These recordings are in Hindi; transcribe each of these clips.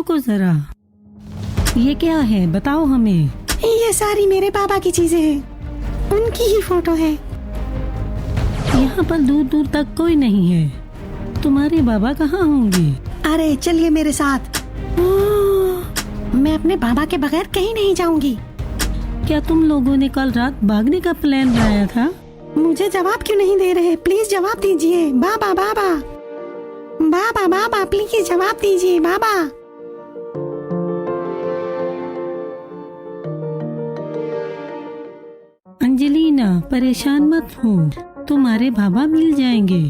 रुको जरा, ये क्या है बताओ हमें। ये सारी मेरे पापा की चीजें हैं, उनकी ही फोटो है। यहाँ पर दूर दूर तक कोई नहीं है, तुम्हारे बाबा कहाँ होंगे? अरे चलिए मेरे साथ, मैं अपने बाबा के बगैर कहीं नहीं जाऊंगी। क्या तुम लोगों ने कल रात भागने का प्लान बनाया था? मुझे जवाब क्यों नहीं दे रहे? प्लीज जवाब दीजिए। बाबा बाबा बाबा बाबा प्लीज जवाब दीजिए बाबा। अंजलिना परेशान मत हो, तुम्हारे बाबा मिल जाएंगे।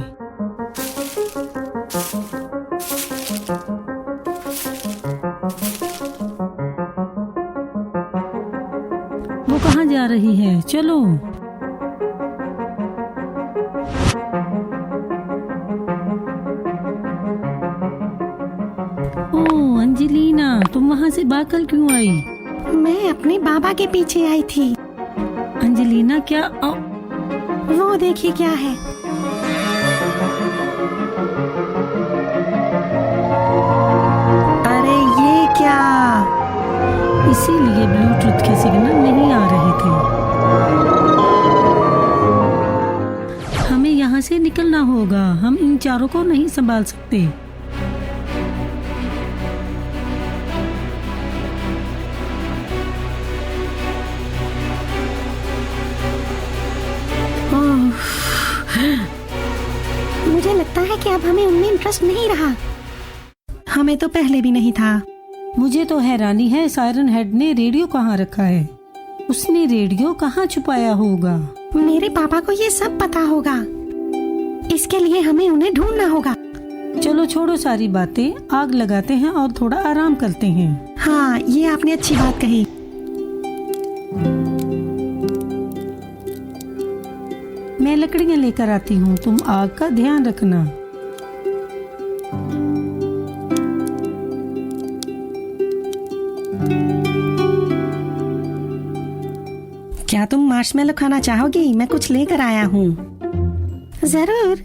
वो कहाँ जा रही है? चलो। ओह अंजलिना, तुम वहाँ से भागकर क्यों आई? मैं अपने बाबा के पीछे आई थी। अंजलिना क्या वो देखिए क्या है। अरे ये क्या? इसीलिए ब्लूटूथ के सिग्नल नहीं आ रहे थे। हमें यहाँ से निकलना होगा, हम इन चारों को नहीं संभाल सकते। मुझे लगता है कि अब हमें उनमें इंटरेस्ट नहीं रहा। हमें तो पहले भी नहीं था। मुझे तो हैरानी है, सायरन हेड ने रेडियो कहाँ रखा है? उसने रेडियो कहाँ छुपाया होगा? मेरे पापा को ये सब पता होगा, इसके लिए हमें उन्हें ढूंढना होगा। चलो छोड़ो सारी बातें, आग लगाते हैं और थोड़ा आराम करते हैं। हाँ ये आपने अच्छी बात कही। मैं लकड़ियाँ लेकर आती हूँ, तुम आग का ध्यान रखना। क्या तुम मार्शमेलो खाना चाहोगी? मैं कुछ लेकर आया हूँ। जरूर।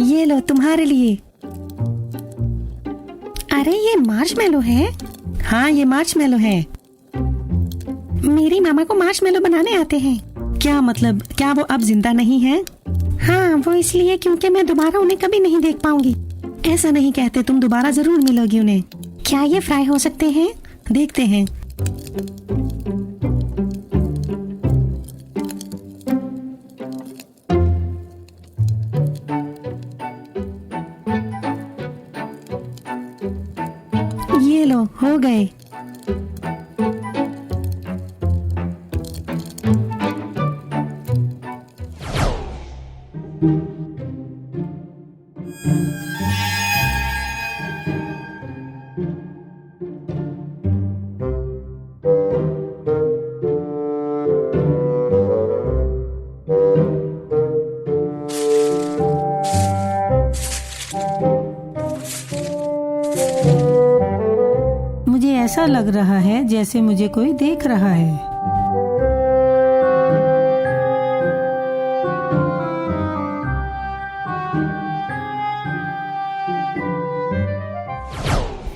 ये लो तुम्हारे लिए। अरे ये मार्शमेलो है? हाँ ये मार्शमेलो है। मेरी मामा को मार्शमेलो बनाने आते हैं। क्या मतलब, क्या वो अब जिंदा नहीं है? हाँ वो इसलिए क्योंकि मैं दोबारा उन्हें कभी नहीं देख पाऊंगी। ऐसा नहीं कहते, तुम दोबारा जरूर मिलोगी उन्हें। क्या ये फ्राई हो सकते हैं? देखते हैं। ये लो हो गए। मुझे ऐसा लग रहा है जैसे मुझे कोई देख रहा है।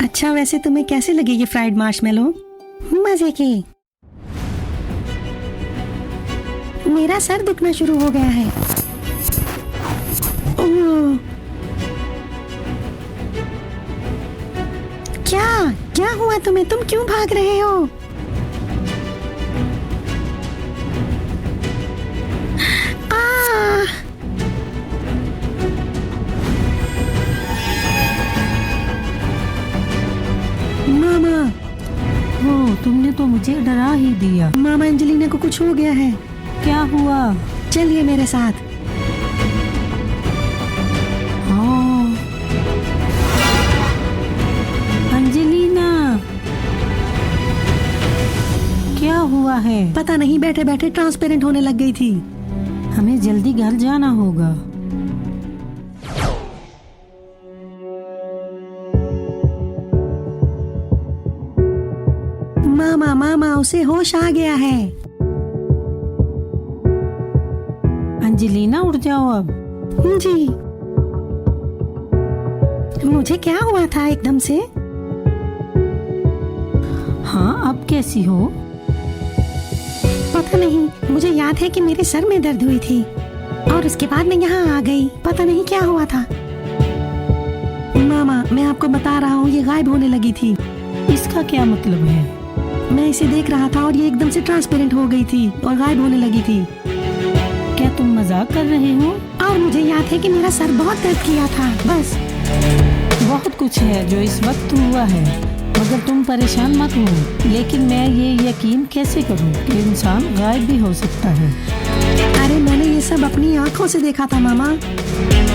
अच्छा वैसे तुम्हें कैसे लगे ये फ्राइड मार्शमेलो? मजे की। मेरा सर दुखना शुरू हो गया है। ओह, क्या क्या हुआ तुम्हें? तुम क्यों भाग रहे हो? आ! मामा, हो, तुमने तो मुझे डरा ही दिया। मामा अंजलिना को कुछ हो गया है। क्या हुआ? चलिए मेरे साथ। हाँ। अंजलिना, क्या हुआ है? पता नहीं, बैठे बैठे ट्रांसपेरेंट होने लग गई थी। हमें जल्दी घर जाना होगा। मामा मामा उसे होश आ गया है। अंजलिना उठ जाओ अब। जी। मुझे क्या हुआ था एकदम से? हाँ, अब कैसी हो? पता नहीं, मुझे याद है कि मेरे सर में दर्द हुई थी और उसके बाद मैं यहाँ आ गई। पता नहीं क्या हुआ था। मामा, मैं आपको बता रहा हूँ, ये गायब होने लगी थी। इसका क्या मतलब है? मैं इसे देख रहा था और ये एकदम से ट्रांसपेरेंट हो गई थी और गायब होने लगी थी। क्या तुम मजाक कर रहे हो? और मुझे याद है कि मेरा सर बहुत दर्द किया था। बस। बहुत कुछ है जो इस वक्त हुआ है, मगर तुम परेशान मत हो। लेकिन मैं ये यकीन कैसे करूं कि इंसान गायब भी हो सकता है? अरे मैंने ये सब अपनी आंखों से देखा था मामा।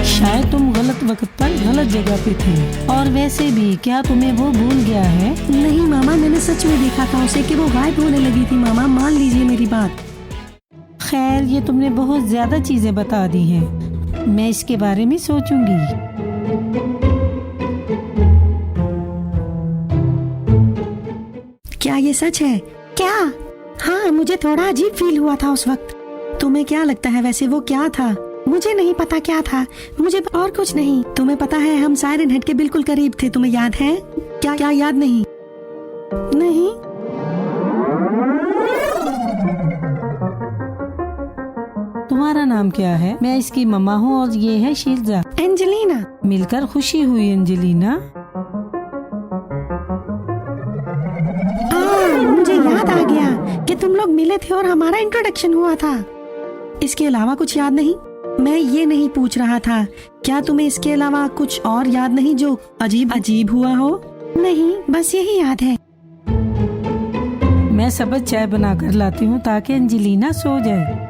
शायद तुम गलत वक्त पर गलत जगह पे थे। और वैसे भी क्या तुम्हें वो भूल गया है? नहीं मामा, मैंने सच में देखा था उसे कि वो गायब होने लगी थी। मामा, मान लीजिए मेरी बात। खैर, ये तुमने बहुत ज्यादा चीजें बता दी हैं। मैं इसके बारे में सोचूंगी। क्या ये सच है? क्या? हाँ, मुझे थोड़ा अजीब फील हुआ था उस वक्त। तुम्हें क्या लगता है वैसे वो क्या था? मुझे नहीं पता क्या था, मुझे और कुछ नहीं। तुम्हें पता है हम सायरन हेड के बिल्कुल करीब थे, तुम्हें याद है? क्या क्या याद नहीं? नहीं। तुम्हारा नाम क्या है? मैं इसकी मम्मा हूँ और ये है शीर्जा। एंजेलिना। मिलकर खुशी हुई अंजलिना। मुझे याद आ गया कि तुम लोग मिले थे और हमारा इंट्रोडक्शन हुआ था। इसके अलावा कुछ याद नहीं? मैं ये नहीं पूछ रहा था, क्या तुम्हें इसके अलावा कुछ और याद नहीं जो अजीब अजीब हुआ हो? नहीं, बस यही याद है। मैं सबज चाय बना कर लाती हूँ ताकि अंजलिना सो जाए।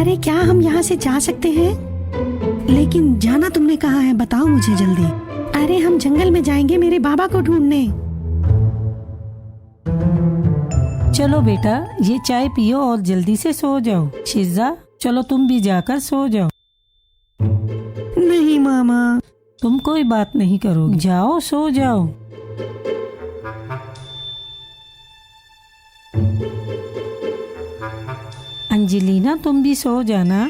अरे क्या हम यहाँ से जा सकते हैं? लेकिन जाना तुमने कहाँ है, बताओ मुझे जल्दी। अरे हम जंगल में जाएंगे मेरे बाबा को ढूंढने। चलो बेटा, ये चाय पियो और जल्दी से सो जाओ। शीर्जा, चलो तुम भी जाकर सो जाओ। नहीं मामा। तुम कोई बात नहीं करोगे, जाओ सो जाओ। अंजलिना, तुम भी सो जाना।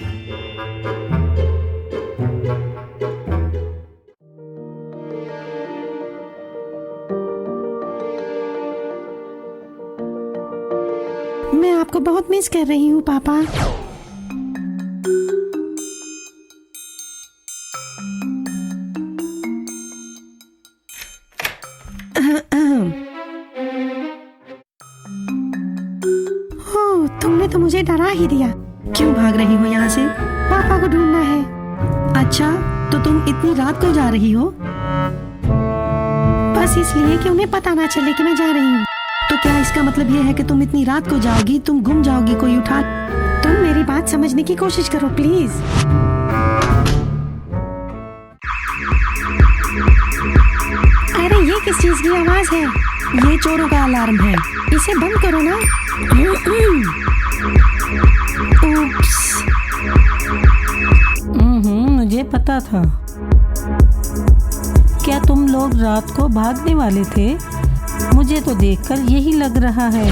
मैं आपको बहुत मिस कर रही हूँ पापा। हो, तुमने तो मुझे डरा ही दिया। क्यों भाग रही हो यहाँ से? पापा को ढूंढना है। अच्छा, तो तुम इतनी रात को जा रही हो? बस इसलिए कि उन्हें पता ना चले कि मैं जा रही हूँ। तो क्या इसका मतलब ये है कि तुम इतनी रात को जाओगी, तुम गुम जाओगी, कोई उठा? तुम मेरी बात समझने की कोशिश करो प्लीज। अरे ये किस चीज की आवाज है? ये चोरों का अलार्म है, इसे बंद करो ना। उप्स। मुझे पता था। क्या तुम लोग रात को भागने वाले थे? मुझे तो देखकर यही लग रहा है।